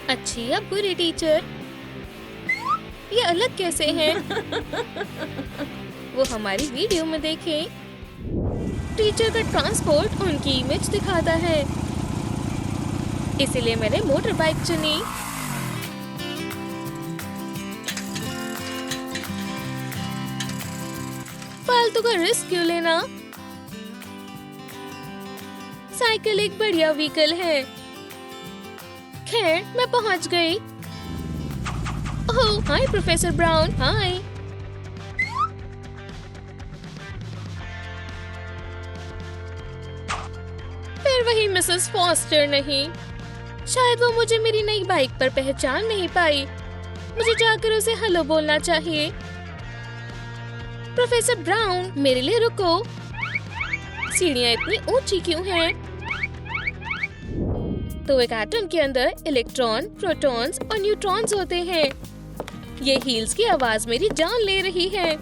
अच्छी या बुरी टीचर? ये अलग कैसे हैं? वो हमारी वीडियो में देखें। टीचर का ट्रांसपोर्ट उनकी इमेज दिखाता है, इसीलिए मैंने मोटर बाइक चुनी। फालतू का रिस्क क्यों लेना? साइकिल एक बढ़िया व्हीकल है। खैर, मैं पहुंच गई। ओह, हाय प्रोफेसर ब्राउन। हाय। फिर वही मिसेस फॉस्टर नहीं। शायद वो मुझे मेरी नई बाइक पर पहचान नहीं पाई। मुझे जाकर उसे हेलो बोलना चाहिए। प्रोफेसर ब्राउन, मेरे लिए रुको। सीढ़ियाँ इतनी ऊंची क्यों हैं? तो एक एटम के अंदर इलेक्ट्रॉन, प्रोटॉन्स और न्यूट्रॉन्स होते हैं। ये हील्स की आवाज मेरी जान ले रही है।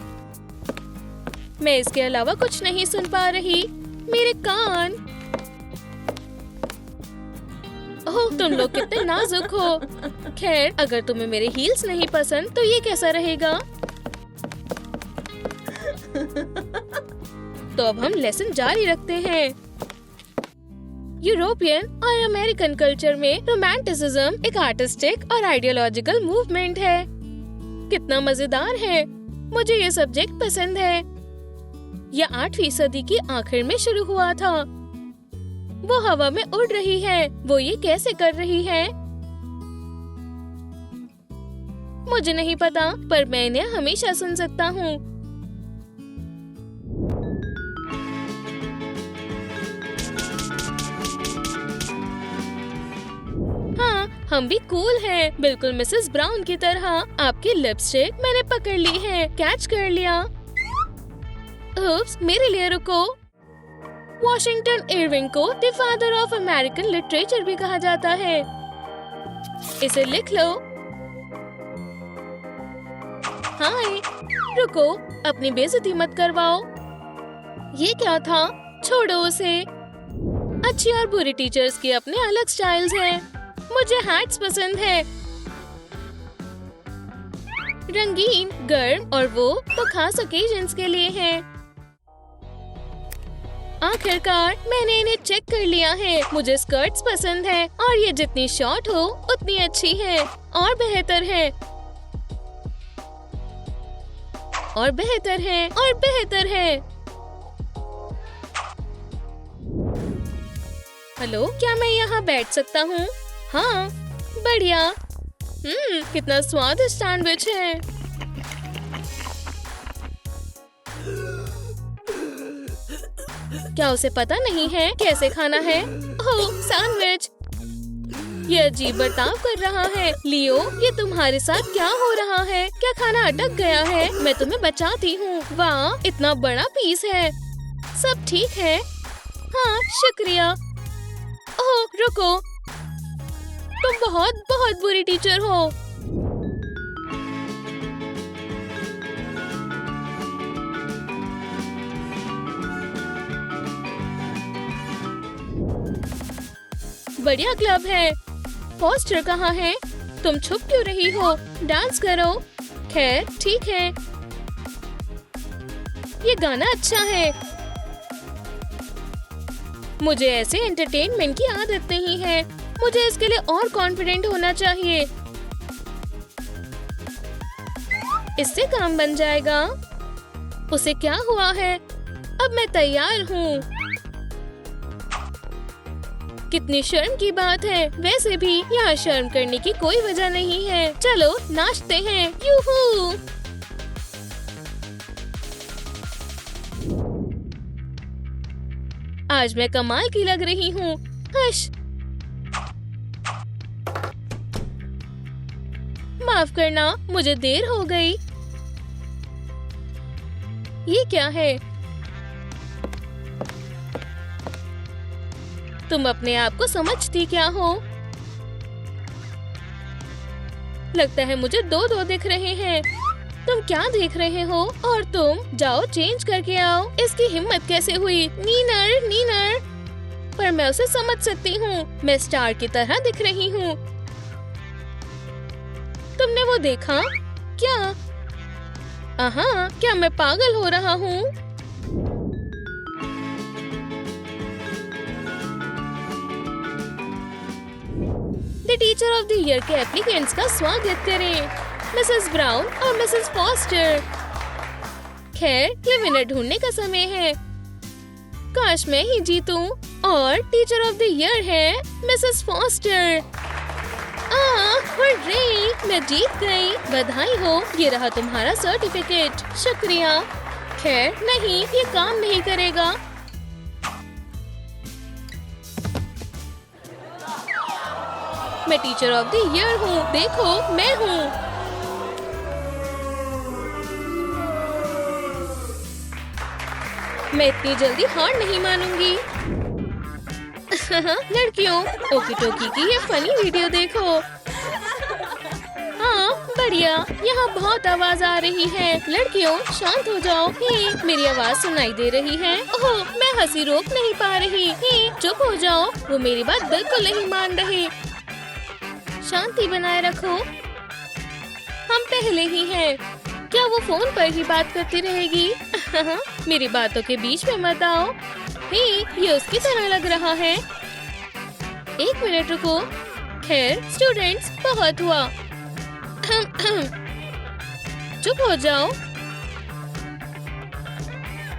मैं इसके अलावा कुछ नहीं सुन पा रही। मेरे कान। ओह, तुम लोग कितने नाजुक हो। खैर, अगर तुम्हें मेरे हील्स नहीं पसंद तो ये कैसा रहेगा? तो अब हम लेसन जारी रखते हैं। यूरोपियन और अमेरिकन कल्चर में रोमांटिसिज्म एक आर्टिस्टिक और आइडियोलॉजिकल मूवमेंट है। कितना मजेदार है। मुझे ये सब्जेक्ट पसंद है। यह 8वीं सदी की आखिर में शुरू हुआ था। वो हवा में उड़ रही है। वो ये कैसे कर रही है? मुझे नहीं पता, पर मैं इन्हें हमेशा सुन सकता हूँ। हम भी कूल हैं, बिल्कुल मिसेस ब्राउन की तरह। आपकी लिपस्टिक मैंने पकड़ ली है, कैच कर लिया। उप्स, मेरे लिए रुको। वॉशिंगटन इरविंग को the father of American literature भी कहा जाता है। इसे लिख लो। हाय, रुको, अपनी बेइज्जती मत करवाओ। ये क्या था? छोड़ो उसे। अच्छी और बुरी टीचर्स के अपने अलग स्टाइल्स हैं। मुझे हैट्स पसंद है, रंगीन, गर्म, और वो तो खास ओकेजन्स के लिए हैं। आखिरकार मैंने इन्हें चेक कर लिया है। मुझे स्कर्ट्स पसंद है और ये जितनी शॉर्ट हो उतनी अच्छी है और बेहतर है और बेहतर है और बेहतर है। हेलो, क्या मैं यहाँ बैठ सकता हूँ? हाँ, बढ़िया। कितना स्वादिष्ट सैंडविच है। क्या उसे पता नहीं है कैसे खाना है? ओह, सैंडविच। ये अजीब बर्ताव कर रहा है। लियो, ये तुम्हारे साथ क्या हो रहा है? क्या खाना अटक गया है? मैं तुम्हें बचाती हूँ। वाह, इतना बड़ा पीस है। सब ठीक है? हाँ, शुक्रिया। ओह, रुको, तुम बहुत बहुत बुरी टीचर हो। बढ़िया क्लब है। फॉस्टर कहाँ है? तुम छुप क्यों रही हो? डांस करो। खैर, ठीक है। ये गाना अच्छा है। मुझे ऐसे एंटरटेनमेंट की आदत नहीं है। मुझे इसके लिए और कॉन्फिडेंट होना चाहिए। इससे काम बन जाएगा। उसे क्या हुआ है? अब मैं तैयार हूँ। कितनी शर्म की बात है। वैसे भी यहाँ शर्म करने की कोई वजह नहीं है। चलो नाचते हैं। यूहू! आज मैं कमाल की लग रही हूँ। हश! माफ करना, मुझे देर हो गई। ये क्या है? तुम अपने आप को समझती क्या हो? लगता है मुझे दो दिख रहे हैं। तुम क्या देख रहे हो? और तुम जाओ चेंज करके आओ। इसकी हिम्मत कैसे हुई? नीनर, नीनर। पर मैं उसे समझ सकती हूँ। मैं स्टार की तरह दिख रही हूँ। तुमने वो देखा क्या? क्या मैं पागल हो रहा हूँ? The teacher of the year के एप्लीकेंट्स का स्वागत करें, मिसेस ब्राउन और मिसेस फॉस्टर। खैर, ये विनर ढूंढने का समय है। काश मैं ही जीतूं और टीचर ऑफ द ईयर है मिसेस फॉस्टर। हुर्रे, मैं जीत गई। बधाई हो, ये रहा तुम्हारा सर्टिफिकेट। शुक्रिया। खैर नहीं, ये काम नहीं करेगा। मैं टीचर ऑफ द ईयर हूँ, देखो मैं हूँ। मैं इतनी जल्दी हार नहीं मानूंगी। लड़कियों, ओकी टोकी की ये फनी वीडियो देखो। हाँ, बढ़िया। यहाँ बहुत आवाज आ रही है। लड़कियों, शांत हो जाओ। मेरी आवाज सुनाई दे रही है। ओह, मैं हंसी रोक नहीं पा रही। चुप हो जाओ, वो मेरी बात बिल्कुल नहीं मान रहे। शांति बनाए रखो। हम पहले ही हैं। क्या वो फोन पर ही बात करती रहेगी? मेरी बातों के बीच में मत आओ। ये उसकी तरह लग रहा है। 1 मिनट रुको। खैर स्टूडेंट्स, बहुत हुआ। चुप हो जाओ।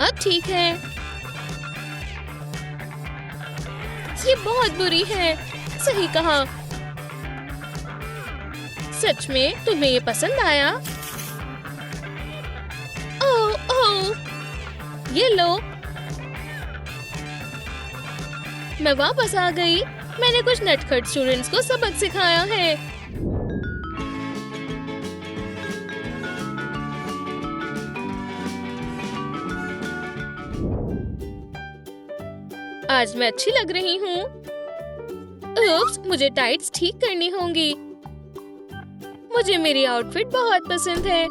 अब ठीक है। ये बहुत बुरी है। सही कहा। सच में तुम्हें ये पसंद आया? ओह, ये लो। मैं वापस आ गई। मैंने कुछ नटखट स्टूडेंट्स को सबक सिखाया है। आज मैं अच्छी लग रही हूँ। उप्स, मुझे टाइट्स ठीक करनी होंगी। मुझे मेरी आउटफिट बहुत पसंद है।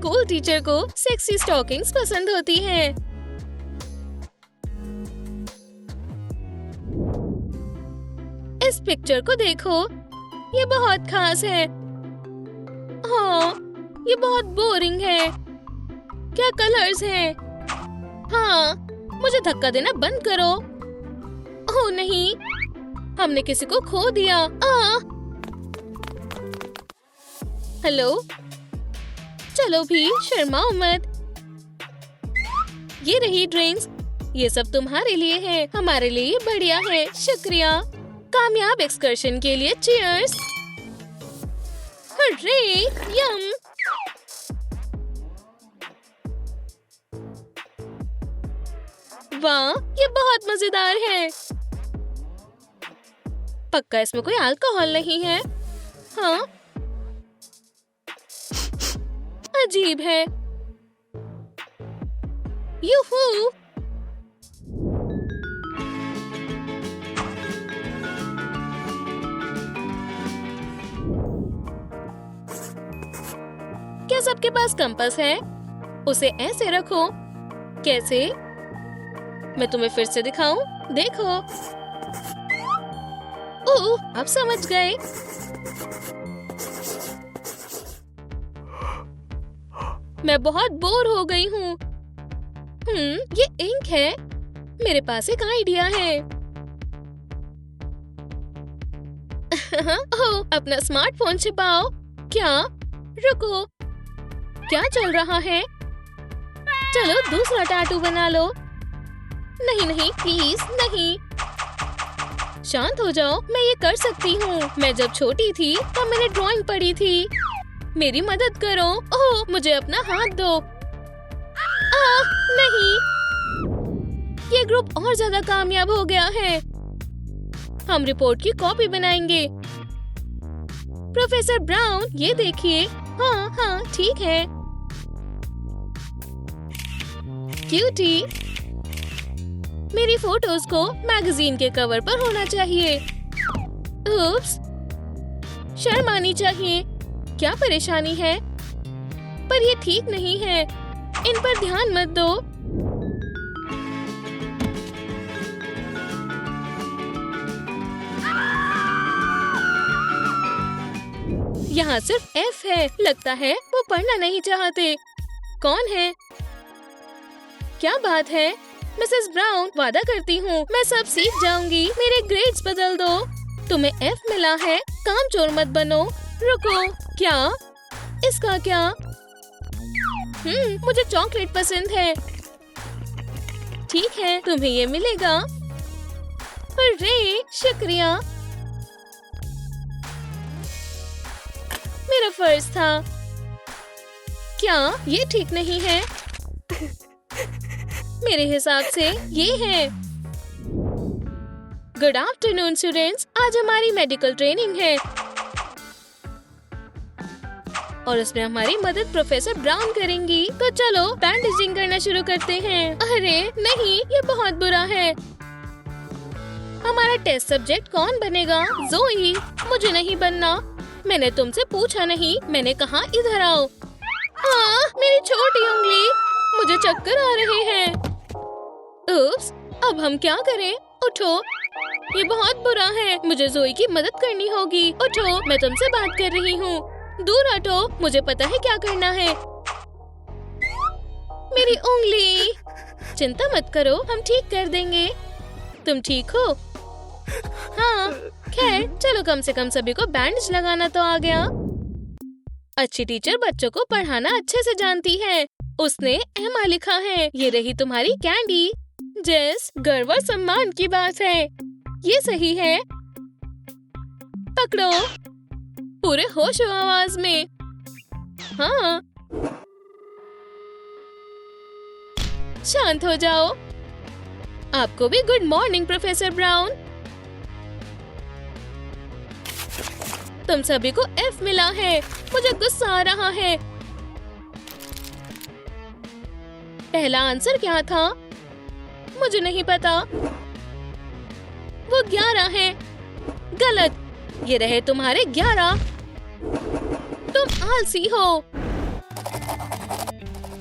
कूल टीचर को सेक्सी स्टॉकिंग्स पसंद होती हैं। इस पिक्चर को देखो, ये बहुत खास है। हाँ, ये बहुत बोरिंग है। क्या कलर्स हैं? हाँ, मुझे धक्का देना बंद करो। ओह नहीं, हमने किसी को खो दिया। हेलो, चलो भी शर्माओ मत। ये रही ड्रिंक्स। ये सब तुम्हारे लिए है, हमारे लिए बढ़िया है। शुक्रिया। कामयाब एक्सकर्शन के लिए चीयर्स। हुर्रे, यम। वाह, ये बहुत मजेदार है। पक्का इसमें कोई अल्कोहल नहीं है। हाँ, अजीब है। यूहू। क्या सबके पास कंपास है? उसे ऐसे रखो। कैसे? मैं तुम्हें फिर से दिखाऊं? देखो। अब समझ गए। मैं बहुत बोर हो गई हूँ। ये इंक है। मेरे पास एक आइडिया है। अपना स्मार्टफोन छिपाओ। क्या? रुको, क्या चल रहा है? चलो दूसरा टैटू बना लो। नहीं नहीं, प्लीज नहीं। शांत हो जाओ, मैं ये कर सकती हूँ। मैं जब छोटी थी तब मैंने ड्राइंग पढ़ी थी। मेरी मदद करो। ओह, मुझे अपना हाथ दो। नहीं, ये ग्रुप और ज्यादा कामयाब हो गया है। हम रिपोर्ट की कॉपी बनाएंगे। प्रोफेसर ब्राउन, ये देखिए। हाँ, ठीक है। क्यूटी, मेरी फोटोज को मैगजीन के कवर पर होना चाहिए। उप्स, शर्म आनी चाहिए। क्या परेशानी है? पर ये ठीक नहीं है। इन पर ध्यान मत दो। यहाँ सिर्फ F है। लगता है वो पढ़ना नहीं चाहते। कौन है? क्या बात है? मिसेस ब्राउन, वादा करती हूँ मैं सब सीख जाऊंगी। मेरे ग्रेड्स बदल दो। तुम्हें F मिला है, कामचोर मत बनो। रुको, क्या? इसका क्या? मुझे चॉकलेट पसंद है। ठीक है, तुम्हें ये मिलेगा। अरे, शुक्रिया। मेरा फर्ज था। क्या ये ठीक नहीं है? मेरे हिसाब से ये है। गुड आफ्टरनून स्टूडेंट्स, आज हमारी मेडिकल ट्रेनिंग है और उसमें हमारी मदद प्रोफेसर ब्राउन करेंगी। तो चलो बैंडेजिंग करना शुरू करते हैं। अरे नहीं, ये बहुत बुरा है। हमारा टेस्ट सब्जेक्ट कौन बनेगा? ज़ोई। मुझे नहीं बनना। मैंने तुमसे पूछा नहीं, मैंने कहा इधर आओ। मेरी छोटी उंगली, मुझे चक्कर आ रहे हैं। उप्स, अब हम क्या करें? उठो, ये बहुत बुरा है। मुझे ज़ोई की मदद करनी होगी। उठो, मैं तुमसे बात कर रही हूँ। दूर हटो, मुझे पता है क्या करना है। मेरी उंगली। चिंता मत करो, हम ठीक कर देंगे। तुम ठीक हो? हाँ, खैर चलो, कम से कम सभी को बैंडेज लगाना तो आ गया। अच्छी टीचर बच्चों को पढ़ाना अच्छे से जानती है। उसने एमा लिखा है। ये रही तुम्हारी कैंडी। जेस, गर्व और सम्मान की बात है। ये सही है। पकड़ो। पूरे होश हो आवाज में। हाँ, शांत हो जाओ। आपको भी गुड मॉर्निंग प्रोफेसर ब्राउन। तुम सभी को F मिला है। मुझे गुस्सा आ रहा है। पहला आंसर क्या था? मुझे नहीं पता। वो 11 है। गलत। ये रहे तुम्हारे 11। तुम आलसी हो।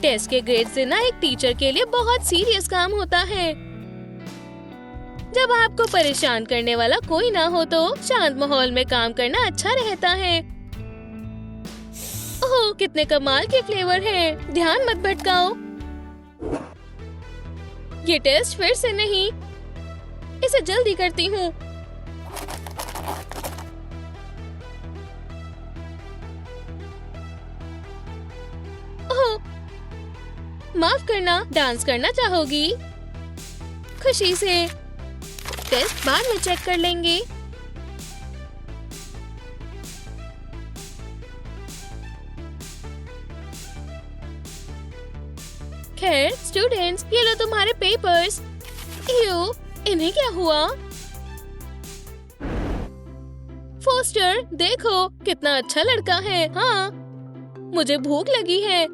टेस्ट के ग्रेड देना एक टीचर के लिए बहुत सीरियस काम होता है। जब आपको परेशान करने वाला कोई ना हो तो शांत माहौल में काम करना अच्छा रहता है। ओह, कितने कमाल के फ्लेवर हैं। ध्यान मत भटकाओ। ये टेस्ट फिर से नहीं। इसे जल्दी करती हूँ। ओह, माफ करना। डांस करना चाहोगी? खुशी से। टेस्ट बाद में चेक कर लेंगे। खैर स्टूडेंट्स, ये लो तुम्हारे पेपर्स। इन्हें क्या हुआ? फोस्टर, देखो कितना अच्छा लड़का है। हाँ, मुझे भूख लगी है।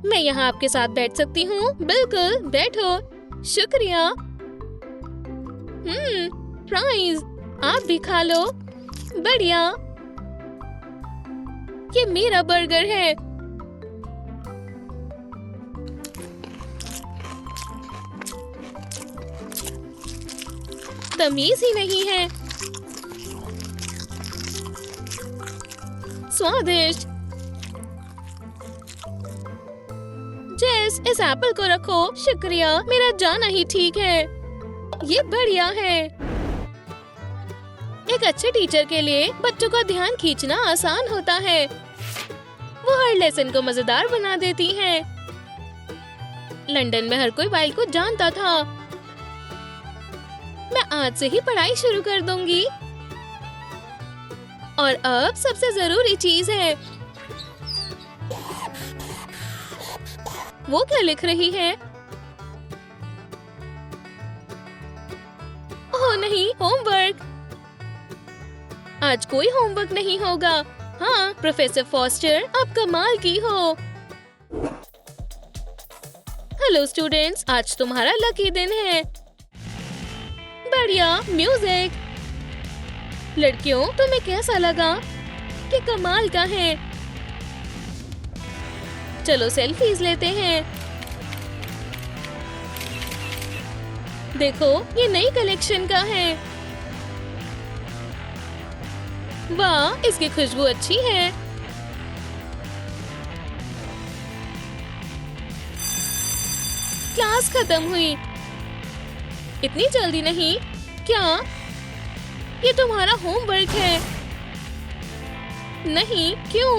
मैं यहाँ आपके साथ बैठ सकती हूँ? बिल्कुल, बैठो। शुक्रिया। फ्राइज, आप भी खा लो। बढ़िया। ये मेरा बर्गर है। तमीज ही नहीं है। स्वादिष्ट। जेस, इस एप्पल को रखो। शुक्रिया, मेरा जाना ही ठीक है। ये बढ़िया है। एक अच्छे टीचर के लिए बच्चों का ध्यान खींचना आसान होता है। वो हर लेसन को मजेदार बना देती हैं। लंदन में हर कोई वाइल्ड को जानता था। मैं आज से ही पढ़ाई शुरू कर दूंगी। और अब सबसे जरूरी चीज है। वो क्या लिख रही है? ओह नहीं, होमवर्क। आज कोई होमवर्क नहीं होगा। हाँ, प्रोफेसर फॉस्टर, आप कमाल की हो। हेलो स्टूडेंट्स, आज तुम्हारा लकी दिन है। बढ़िया, म्यूजिक। लड़कियों, तुम्हें कैसा लगा? कि कमाल का है। चलो सेल्फीज लेते हैं। देखो, ये नई कलेक्शन का है। वाह, इसकी खुशबू अच्छी है। क्लास खत्म हुई। इतनी जल्दी नहीं। क्या ये तुम्हारा होमवर्क है? नहीं, क्यों?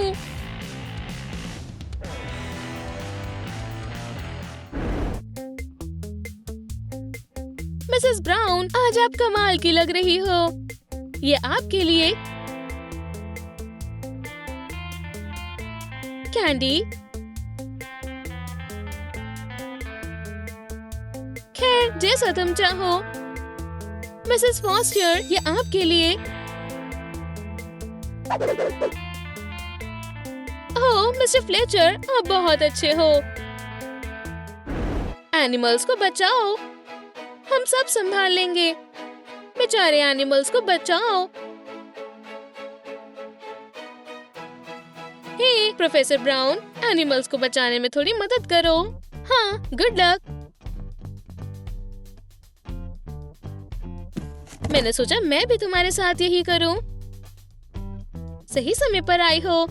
मिसेस ब्राउन, आज आप कमाल की लग रही हो। ये आपके लिए कैंडी। खैर, जैसा तुम चाहो। मिसेस फॉस्टर, ये आपके लिए। ओह, मिस्टर फ्लेचर, आप बहुत अच्छे हो। एनिमल्स को बचाओ, हम सब संभाल लेंगे। बेचारे एनिमल्स को बचाओ। हे प्रोफेसर ब्राउन, एनिमल्स को बचाने में थोड़ी मदद करो। हाँ, गुड लक। मैंने सोचा मैं भी तुम्हारे साथ यही करूं। सही समय पर आई हो।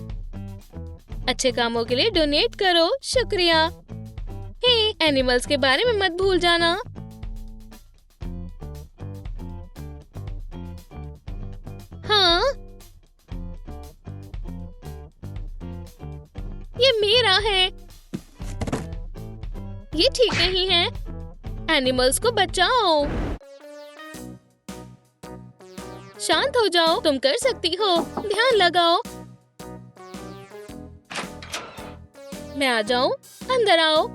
अच्छे कामों के लिए डोनेट करो। शुक्रिया। हे, एनिमल्स के बारे में मत भूल जाना। हाँ, ये मेरा है। ये ठीक नहीं है। एनिमल्स को बचाओ। शांत हो जाओ, तुम कर सकती हो। ध्यान लगाओ। मैं आ जाऊं? अंदर आओ।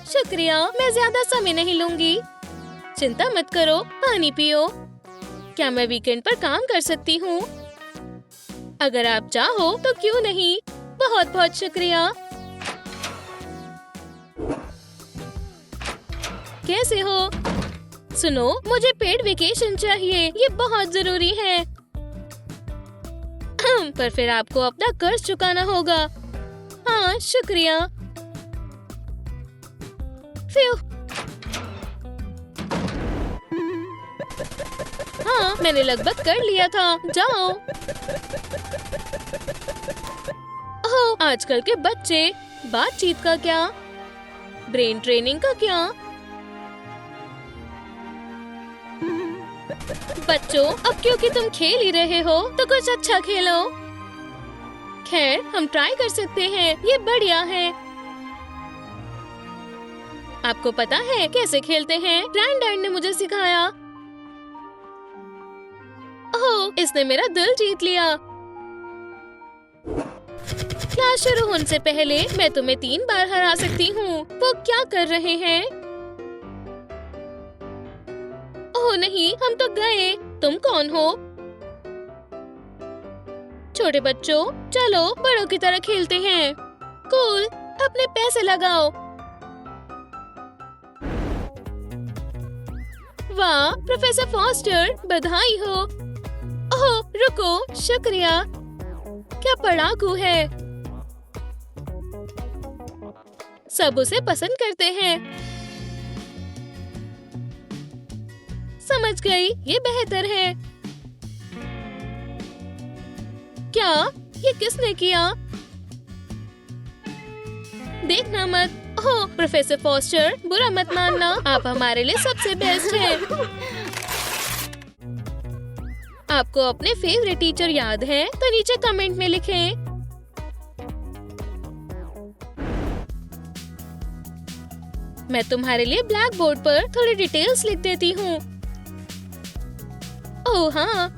शुक्रिया, मैं ज्यादा समय नहीं लूंगी। चिंता मत करो, पानी पियो। क्या मैं वीकेंड पर काम कर सकती हूँ? अगर आप चाहो तो क्यों नहीं। बहुत बहुत शुक्रिया। कैसे हो? सुनो, मुझे पेड वेकेशन चाहिए। ये बहुत जरूरी है। पर फिर आपको अपना कर्ज चुकाना होगा। हाँ, शुक्रिया। फिर हाँ, मैंने लगभग कर लिया था। जाओ। ओह, आजकल के बच्चे। बातचीत का क्या? ब्रेन ट्रेनिंग का क्या? बच्चों, अब क्योंकि तुम खेल ही रहे हो तो कुछ अच्छा खेलो। खैर, हम ट्राई कर सकते हैं। ये बढ़िया है। आपको पता है कैसे खेलते हैं? ग्रैंडडैड ने मुझे सिखाया। ओह, इसने मेरा दिल जीत लिया। क्लास शुरू होने से पहले मैं तुम्हें 3 बार हरा सकती हूँ। वो क्या कर रहे हैं? ओह नहीं, हम तो गए। तुम कौन हो? छोटे बच्चों, चलो बड़ों की तरह खेलते हैं। कूल, अपने पैसे लगाओ। वाह, प्रोफेसर फॉस्टर, बधाई हो। ओह, रुको, शुक्रिया। क्या पढ़ाकू है। सब उसे पसंद करते हैं। समझ गई, ये बेहतर है। क्या? ये किसने किया? देखना मत। ओह, प्रोफेसर फॉस्टर, बुरा मत मानना। आप हमारे लिए सबसे बेस्ट हैं। आपको अपने फेवरेट टीचर याद है? तो नीचे कमेंट में लिखें। मैं तुम्हारे लिए ब्लैक बोर्ड पर थोड़ी डिटेल्स लिख देती हूँ। ओह हाँ,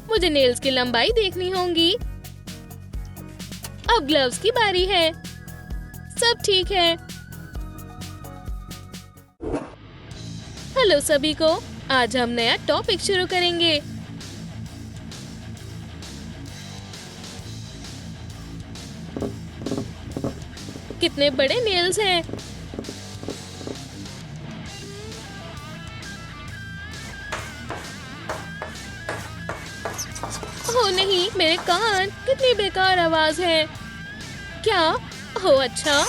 मुझे नेल्स की लंबाई देखनी होगी। अब ग्लव्स की बारी है। सब ठीक है। हेलो सभी को, आज हम नया टॉपिक शुरू करेंगे। कितने बड़े नेल्स हैं। ओह नहीं, मेरे कान, कितनी बेकार आवाज है। क्या? ओह अच्छा,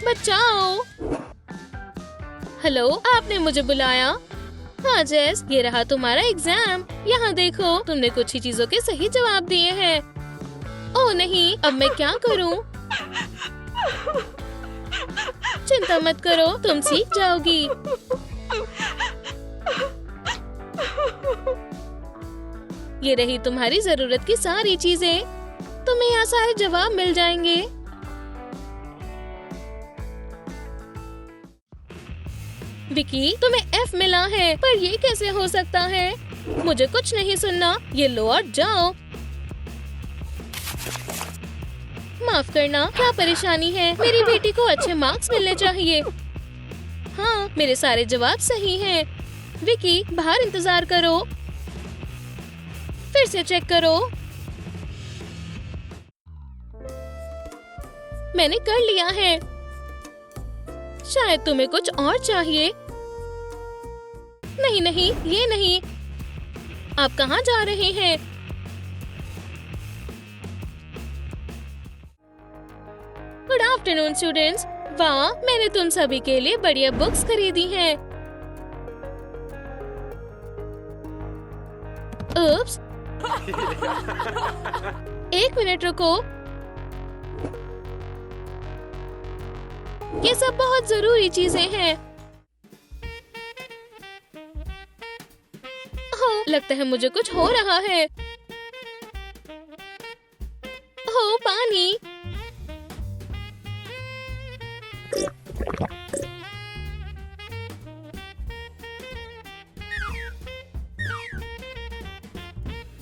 बचाओ। हेलो, आपने मुझे बुलाया? हाँ जेस, ये रहा तुम्हारा एग्जाम। यहाँ देखो, तुमने कुछ ही चीजों के सही जवाब दिए हैं। ओह नहीं, अब मैं क्या करूँ? चिंता मत करो, तुम सीख जाओगी। ये रही तुम्हारी जरूरत की सारी चीजें। तुम्हें यहाँ सारे जवाब मिल जाएंगे। विकी, तुम्हें F मिला है, पर ये कैसे हो सकता है? मुझे कुछ नहीं सुनना, ये लो और जाओ। माफ करना, क्या परेशानी है? मेरी बेटी को अच्छे मार्क्स मिलने चाहिए। हाँ, मेरे सारे जवाब सही हैं। विकी, बाहर इंतजार करो। फिर से चेक करो। मैंने कर लिया है। शायद तुम्हें कुछ और चाहिए। नहीं नहीं, ये नहीं। आप कहाँ जा रहे हैं? Good afternoon students. वाह, मैंने तुम सभी के लिए बढ़िया बुक्स खरीदी हैं। उप्स। एक मिनट रुको। ये सब बहुत जरूरी चीजें हैं। ओह, लगता है मुझे कुछ हो रहा है। ओह, पानी।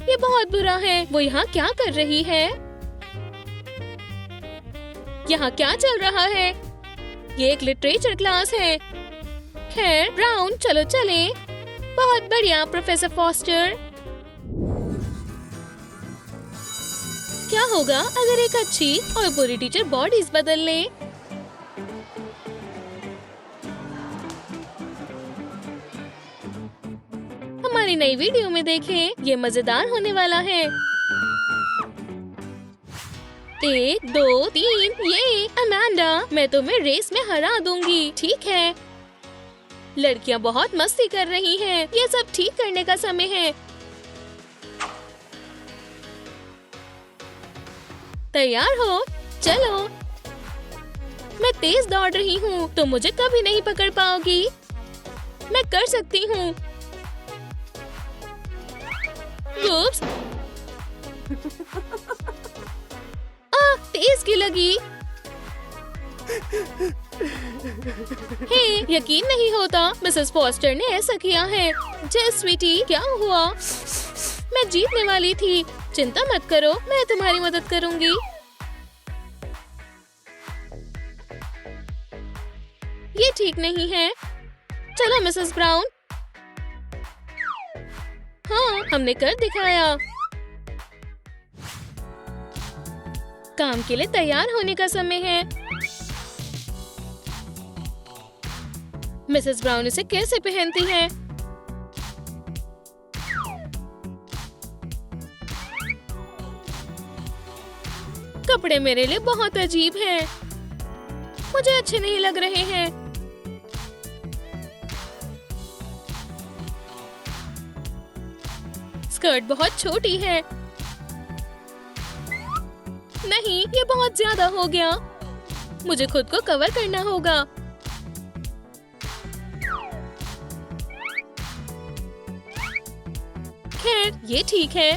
ये बहुत बुरा है। वो यहाँ क्या कर रही है? यहाँ क्या चल रहा है? ये एक लिटरेचर क्लास है। खैर, ब्राउन, चलो चले। बहुत बढ़िया प्रोफेसर फॉस्टर। क्या होगा अगर एक अच्छी और बुरी टीचर बॉडीज बदल ले? हमारी नई वीडियो में देखें, ये मजेदार होने वाला है। 1, 2, 3, ये अमांडा, मैं तुम्हें रेस में हरा दूंगी, ठीक है? लड़कियां बहुत मस्ती कर रही हैं। ये सब ठीक करने का समय है। तैयार हो? चलो। मैं तेज दौड़ रही हूँ, तो मुझे कभी नहीं पकड़ पाओगी। मैं कर सकती हूँ। Oops! तेज की लगी। हे, यकीन नहीं होता मिसेस फॉस्टर ने ऐसा किया है। जेस स्वीटी, क्या हुआ? मैं जीतने वाली थी। चिंता मत करो, मैं तुम्हारी मदद करूंगी। ये ठीक नहीं है। चलो मिसेस ब्राउन। हाँ, हमने कर दिखाया। काम के लिए तैयार होने का समय है। मिसेस ब्राउन इसे कैसे पहनती हैं? कपड़े मेरे लिए बहुत अजीब हैं। मुझे अच्छे नहीं लग रहे हैं। स्कर्ट बहुत छोटी है। नहीं, ये बहुत ज्यादा हो गया। मुझे खुद को कवर करना होगा। खैर, ये ठीक है।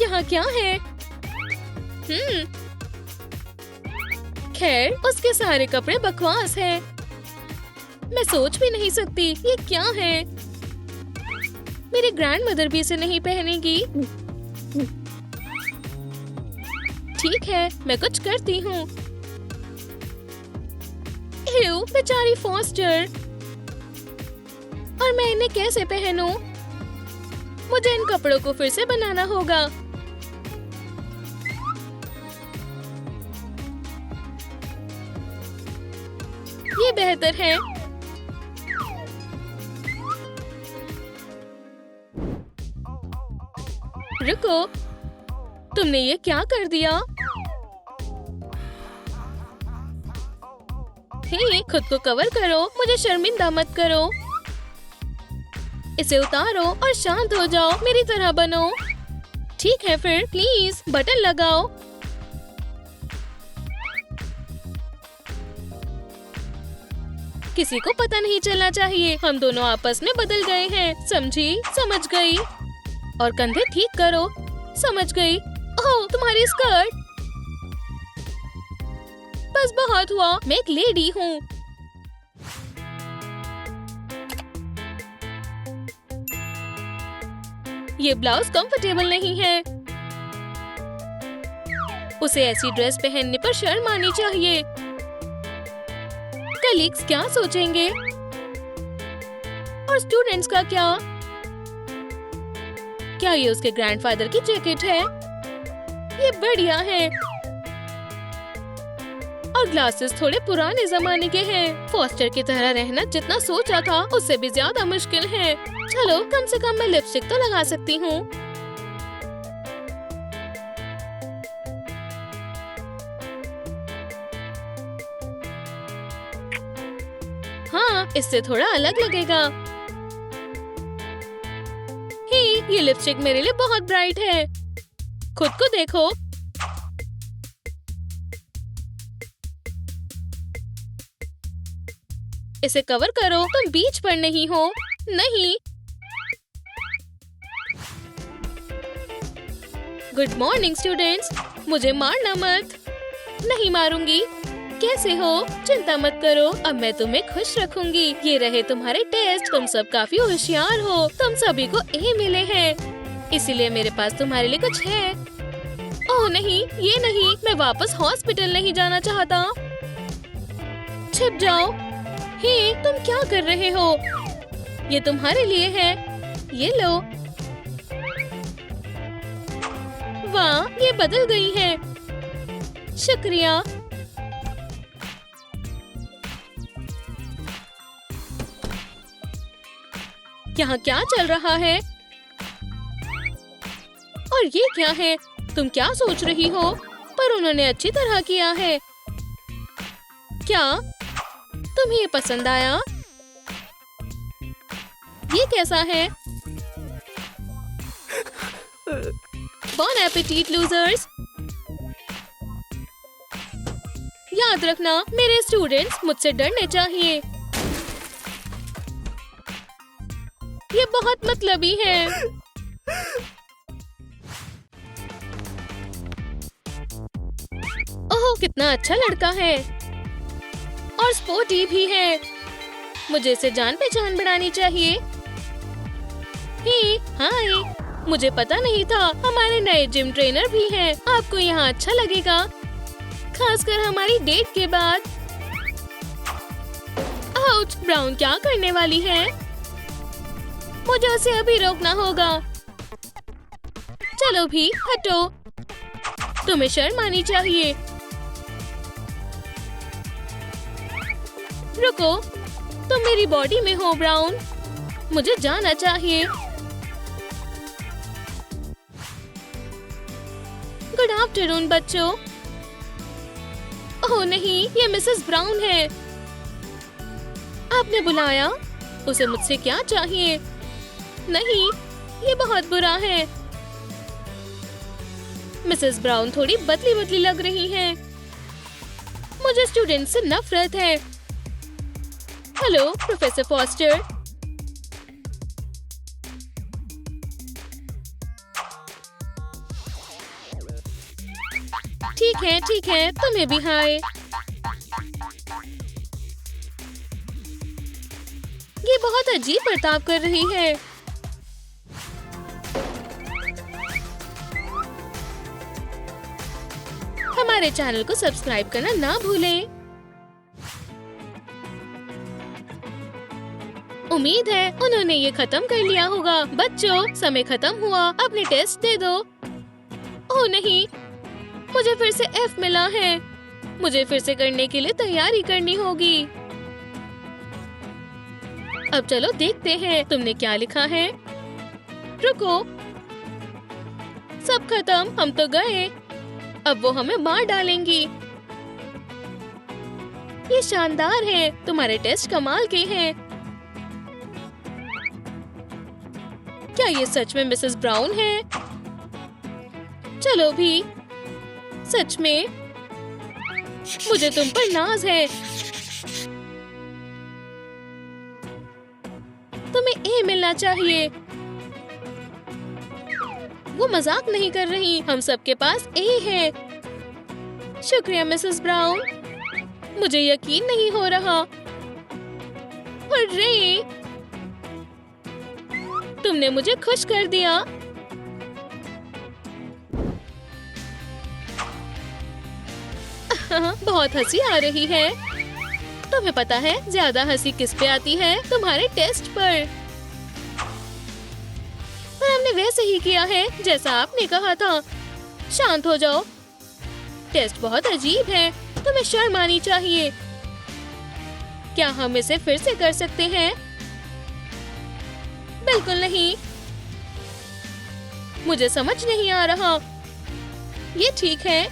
यहाँ क्या है? खैर, उसके सारे कपड़े बकवास हैं। मैं सोच भी नहीं सकती ये क्या है। मेरी ग्रैंडमदर भी इसे नहीं पहनेगी। ठीक है, मैं कुछ करती हूँ। बेचारी फॉस्टर। और मैं इन्हें कैसे पहनूं? मुझे इन कपड़ों को फिर से बनाना होगा। ये बेहतर है। रुको, तुमने ये क्या कर दिया? खुद को कवर करो, मुझे शर्मिंदा मत करो। इसे उतारो और शांत हो जाओ, मेरी तरह बनो। ठीक है फिर, प्लीज बटन लगाओ। किसी को पता नहीं चलना चाहिए, हम दोनों आपस में बदल गए हैं। समझी? समझ गई। और कंधे ठीक करो। समझ गई। ओह, तुम्हारी स्कर्ट। बस बहुत हुआ, मैं एक लेडी हूँ। ये ब्लाउज कंफर्टेबल नहीं है। उसे ऐसी ड्रेस पहनने पर शर्म आनी चाहिए। कलीग्स क्या सोचेंगे? और स्टूडेंट्स का क्या? क्या ये उसके ग्रैंडफादर की जैकेट है? ये बढ़िया है। और ग्लासेस थोड़े पुराने जमाने के हैं। फॉस्टर की तरह रहना जितना सोचा था उससे भी ज्यादा मुश्किल है। चलो, कम से कम मैं लिपस्टिक तो लगा सकती हूँ। हाँ, इससे थोड़ा अलग लगेगा। हे, ये लिपस्टिक मेरे लिए बहुत ब्राइट है। खुद को देखो। इसे कवर करो, तुम बीच पर नहीं हो। नहीं। गुड मॉर्निंग स्टूडेंट्स, मुझे मारना मत। नहीं मारूंगी। कैसे हो? चिंता मत करो, अब मैं तुम्हें खुश रखूंगी। ये रहे तुम्हारे टेस्ट। तुम सब काफी होशियार हो। तुम सभी को ए मिले हैं, इसीलिए मेरे पास तुम्हारे लिए कुछ है। ओह नहीं, ये नहीं। मैं वापस हॉस्पिटल नहीं जाना चाहता। छिप जाओ। हे, तुम क्या कर रहे हो? ये तुम्हारे लिए है। ये लो। वाह, ये बदल गई है। शुक्रिया। यहाँ क्या चल रहा है? और ये क्या है? तुम क्या सोच रही हो? पर उन्होंने अच्छी तरह किया है। क्या तुम्हें ये पसंद आया? ये कैसा है? बॉन एपेटीट लूजर्स। याद रखना, मेरे स्टूडेंट्स मुझसे डरने चाहिए। ये बहुत मतलबी है। ओह, कितना अच्छा लड़का है और स्पोर्टी भी है। मुझे इसे जान पहचान बढ़ानी चाहिए। हे, हाय, मुझे पता नहीं था हमारे नए जिम ट्रेनर भी हैं। आपको यहाँ अच्छा लगेगा, खासकर हमारी डेट के बाद। आउच, ब्राउन क्या करने वाली है? मुझे उसे अभी रोकना होगा। चलो भी, हटो। तुम्हें शर्म आनी चाहिए। रुको, तुम मेरी बॉडी में हो ब्राउन। मुझे जाना चाहिए। गुड आफ्टरनून बच्चों। ओह नहीं, ये मिसेस ब्राउन है। आपने बुलाया? उसे मुझसे क्या चाहिए? नहीं, ये बहुत बुरा है। मिसेस ब्राउन थोड़ी बदली बदली लग रही हैं। मुझे स्टूडेंट से नफरत है। Hello professor foster. ठीक है, तुम्हें भी हाय। ये बहुत अजीब बर्ताव कर रही है। हमारे चैनल को सब्सक्राइब करना ना भूलें। उम्मीद है उन्होंने ये खत्म कर लिया होगा। बच्चों, समय खत्म हुआ, अपने टेस्ट दे दो। ओह नहीं, मुझे फिर से F मिला है। मुझे फिर से करने के लिए तैयारी करनी होगी। अब चलो देखते हैं तुमने क्या लिखा है। रुको, सब खत्म, हम तो गए। अब वो हमें मार डालेंगी। ये शानदार है। तुम्हारे टेस्ट कमाल के हैं। क्या ये सच में मिसेस ब्राउन है? चलो भी, सच में मुझे तुम पर नाज है। तुम्हें ए मिलना चाहिए। वो मजाक नहीं कर रही, हम सबके पास ए है। शुक्रिया मिसेस ब्राउन, मुझे यकीन नहीं हो रहा। हुर्रे, तुमने मुझे खुश कर दिया। बहुत हंसी आ रही है। तुम्हें पता है ज्यादा हंसी किस पे आती है? तुम्हारे टेस्ट पर हमने वैसे ही किया है जैसा आपने कहा था। शांत हो जाओ। टेस्ट बहुत अजीब है, तुम्हें शर्म आनी चाहिए। क्या हम इसे फिर से कर सकते हैं? बिल्कुल नहीं। मुझे समझ नहीं आ रहा। ये ठीक है,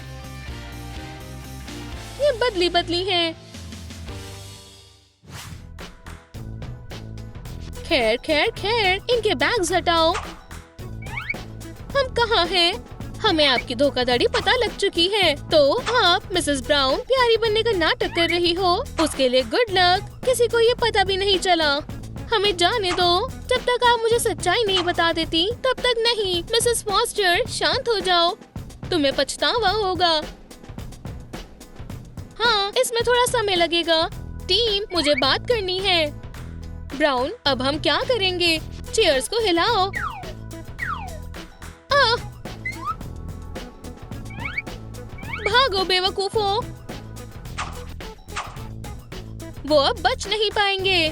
ये बदली बदली है। खैर खैर खैर, इनके बैग्स हटाओ। हम कहाँ हैं? हमें आपकी धोखाधड़ी पता लग चुकी है। तो आप मिसेस ब्राउन प्यारी बनने का नाटक कर रही हो। उसके लिए गुड लक। किसी को ये पता भी नहीं चला। हमें जाने दो। जब तक आप मुझे सच्चाई नहीं बता देती तब तक नहीं। मिसेस फॉस्टर, शांत हो जाओ। तुम्हें पछतावा होगा। हाँ, इसमें थोड़ा समय लगेगा। टीम, मुझे बात करनी है। ब्राउन, अब हम क्या करेंगे? चेयर्स को हिलाओ। भागो बेवकूफों, वो अब बच नहीं पाएंगे।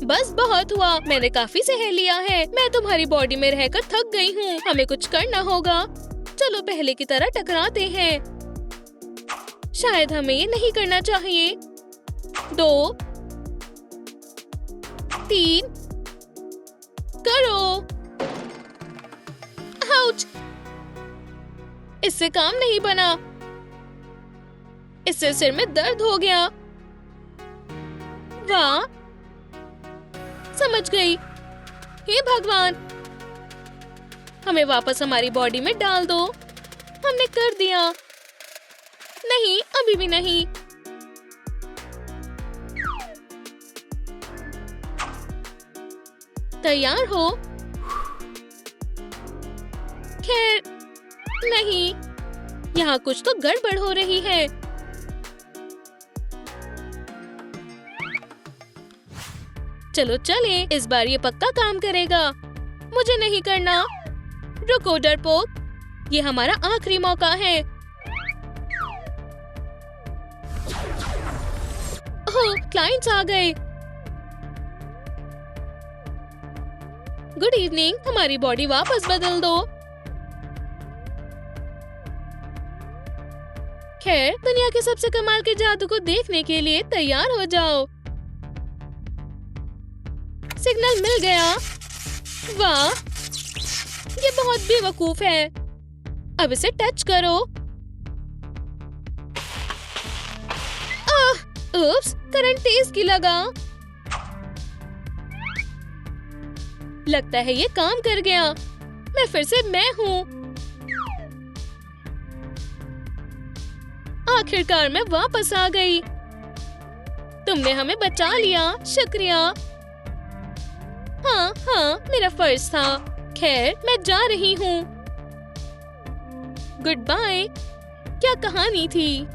बस बहुत हुआ, मैंने काफी सह लिया है। मैं तुम्हारी बॉडी में रहकर थक गई हूँ। हमें कुछ करना होगा। चलो पहले की तरह टकराते हैं। शायद हमें ये नहीं करना चाहिए। 2 3 करो। आउच! इससे काम नहीं बना। इससे सिर में दर्द हो गया। वाह, समझ गई। हे भगवान, हमें वापस हमारी बॉडी में डाल दो। हमने कर दिया। नहीं, अभी भी नहीं। तैयार हो? खैर नहीं, यहाँ कुछ तो गड़बड़ हो रही है। चलो चले, इस बार ये पक्का काम करेगा। मुझे नहीं करना। रुको डरपोक, ये हमारा आखिरी मौका है। ओह, क्लाइंट्स आ गए। गुड इवनिंग, हमारी बॉडी वापस बदल दो। खैर, दुनिया के सबसे कमाल के जादू को देखने के लिए तैयार हो जाओ। सिग्नल मिल गया। वाह, ये बहुत बेवकूफ है। अब इसे टच करो। उप्स, करंट तेज की लगा। लगता है ये काम कर गया। मैं फिर से मैं हूँ। आखिरकार मैं वापस आ गई। तुमने हमें बचा लिया, शुक्रिया। हाँ हाँ, मेरा फर्ज था। खैर, मैं जा रही हूँ। Goodbye. क्या कहानी थी।